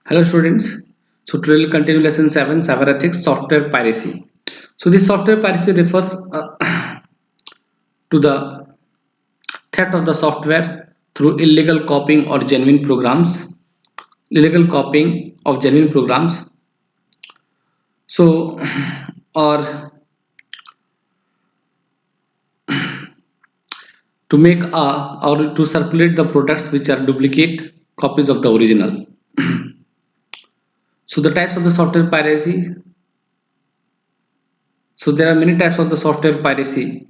Hello students. So today we'll continue lesson 7 cyber ethics software piracy. So this software piracy refers to the theft of the software through illegal copying or genuine programs. Illegal copying of genuine programs. So or to make or to circulate the products which are duplicate copies of the original. So the types of the software piracy. So there are many types of the software piracy.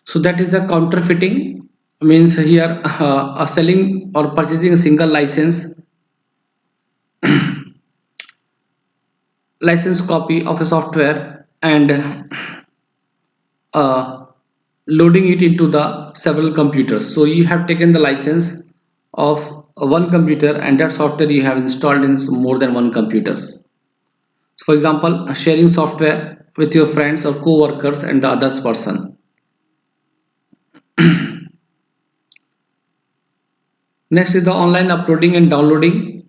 So that is the counterfeiting means here selling or purchasing a single license copy of a software and uh, loading it into the several computers. So you have taken the license of one computer and that software you have installed in more than one computers. So for example, sharing software with your friends or co-workers and the others person. Next is the online uploading and downloading.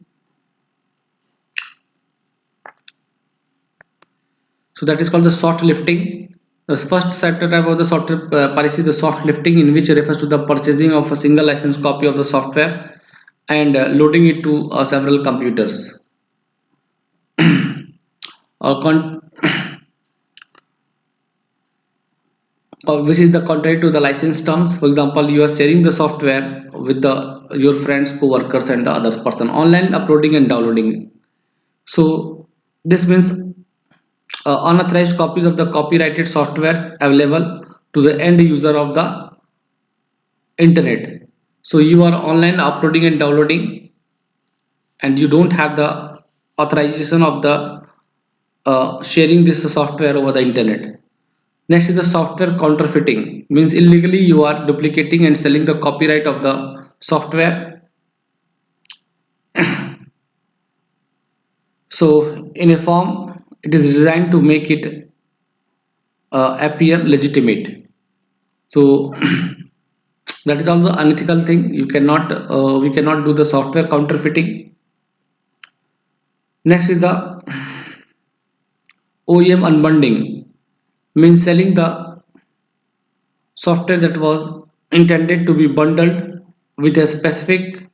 So that is called the soft lifting. The first sector type of the software policy, the soft lifting, in which refers to the purchasing of a single license copy of the software and loading it to several computers. Or which is the contrary to the license terms. For example, you are sharing the software with your friends, co-workers, and the other person. Online uploading and downloading. So this means unauthorized copies of the copyrighted software available to the end user of the internet. So you are online uploading and downloading and you don't have the authorization of the sharing this software over the internet. Next is the software counterfeiting, means illegally you are duplicating and selling the copyright of the software. So in a form it is designed to make it appear legitimate. So that is also unethical thing. You cannot we cannot do the software counterfeiting. Next is the OEM unbundling, means selling the software that was intended to be bundled with a specific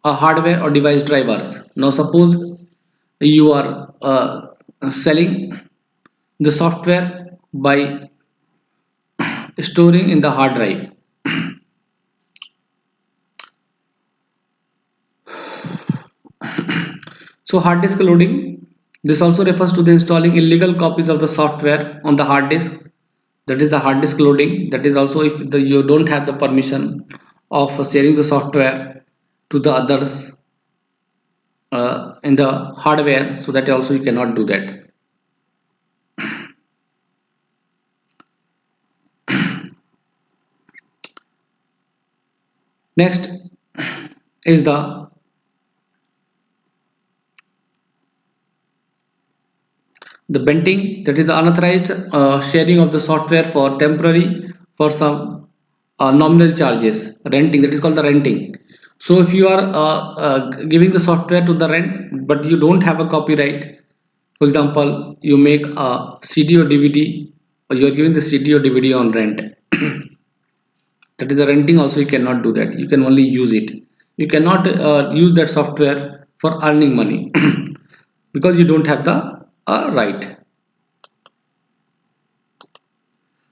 hardware or device drivers. Now suppose you are selling the software by storing in the hard drive. So hard disk loading, this also refers to the installing illegal copies of the software on the hard disk. That is the hard disk loading. That is also if you don't have the permission of sharing the software to the others in the hardware, so that also you cannot do that. Next is the venting, that is the unauthorized sharing of the software for temporary for some nominal charges. Renting, that is called the renting. So if you are giving the software to the rent but you don't have a copyright, for example you make a CD or DVD, or you are giving the CD or DVD on rent, that is the renting, also you cannot do that. You can only use it. You cannot use that software for earning money because you don't have the right.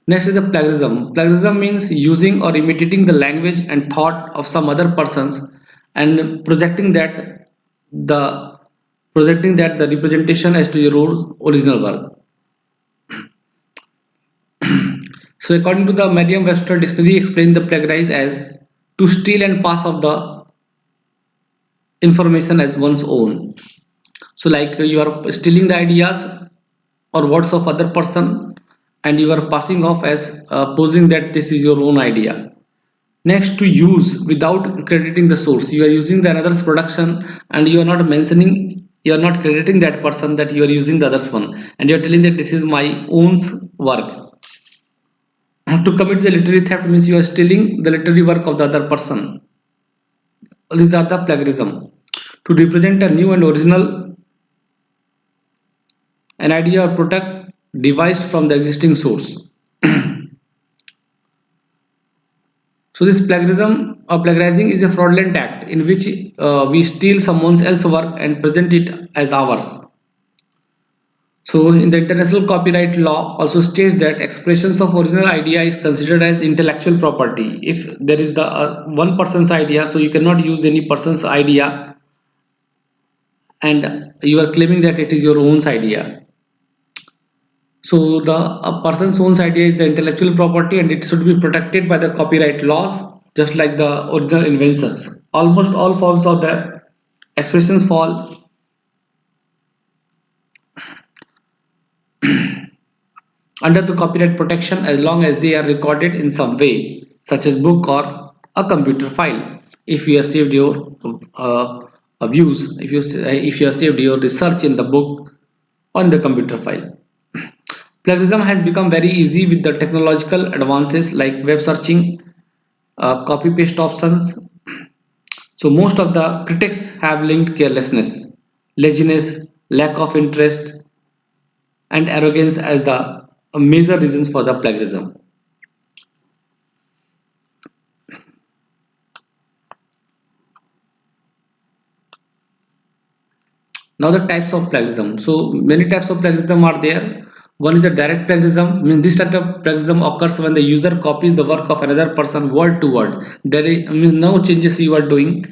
Next is the plagiarism. Plagiarism means using or imitating the language and thought of some other persons and the projecting that the representation as to your original work. So according to the Merriam-Webster dictionary, explain the plagiarize as to steal and pass off the information as one's own. So like you are stealing the ideas or words of other person and you are passing off as posing that this is your own idea. Next, to use without crediting the source. You are using the another's production and you are not mentioning, you are not crediting that person that you are using the other's one, and you are telling that this is my own work. To commit the literary theft means you are stealing the literary work of the other person. These are the plagiarism. To represent a new and original an idea or product devised from the existing source. So this plagiarism or plagiarizing is a fraudulent act in which we steal someone else's work and present it as ours. So in the international copyright law also states that expressions of original idea is considered as intellectual property. If there is the one person's idea, so you cannot use any person's idea and you are claiming that it is your own idea. So the a person's own idea is the intellectual property and it should be protected by the copyright laws, just like the original inventions. Almost all forms of the expressions fall under the copyright protection as long as they are recorded in some way, such as book or a computer file. If you have saved your views, if you have saved your research in the book on the computer file. Plagiarism has become very easy with the technological advances like web searching, copy paste options. So most of the critics have linked carelessness, laziness, lack of interest, and arrogance as the major reasons for the plagiarism. Now the types of plagiarism. So many types of plagiarism are there. One is the direct plagiarism. I mean, this type of plagiarism occurs when the user copies the work of another person word to word. There is, I mean, no changes you are doing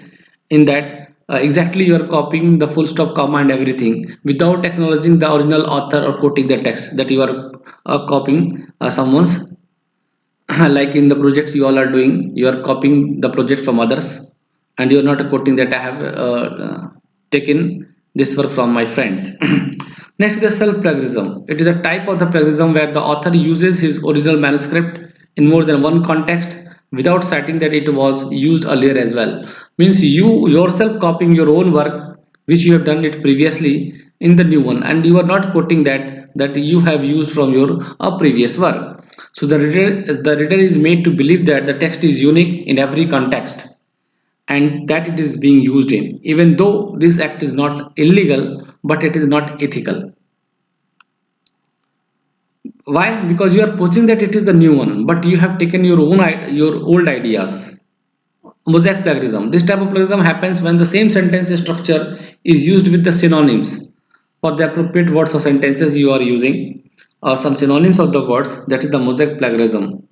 in that. Exactly, you are copying the full stop, comma, and everything without acknowledging the original author or quoting the text that you are copying someone's. Like in the projects you all are doing, you are copying the project from others, and you are not quoting that I have taken this work from my friends. Next is the self-plagiarism. It is a type of the plagiarism where the author uses his original manuscript in more than one context without citing that it was used earlier as well. Means you yourself copying your own work which you have done it previously in the new one, and you are not quoting that you have used from your previous work. So the reader is made to believe that the text is unique in every context and that it is being used in, even though this act is not illegal, but it is not ethical. Why? Because you are posing that it is the new one, but you have taken your your old ideas. Mosaic plagiarism. This type of plagiarism happens when the same sentence structure is used with the synonyms for the appropriate words or sentences you are using, or some synonyms of the words. That is the mosaic plagiarism.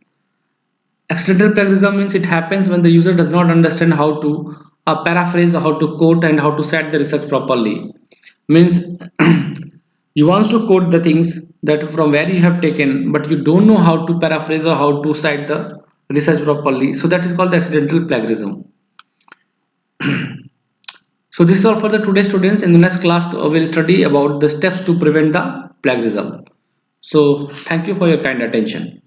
Accidental plagiarism means it happens when the user does not understand how to paraphrase, how to quote, and how to set the research properly. Means you want to quote the things that from where you have taken, but you don't know how to paraphrase or how to cite the research properly. So that is called the accidental plagiarism. So this is all for the today students. In the next class, we'll study about the steps to prevent the plagiarism. So thank you for your kind attention.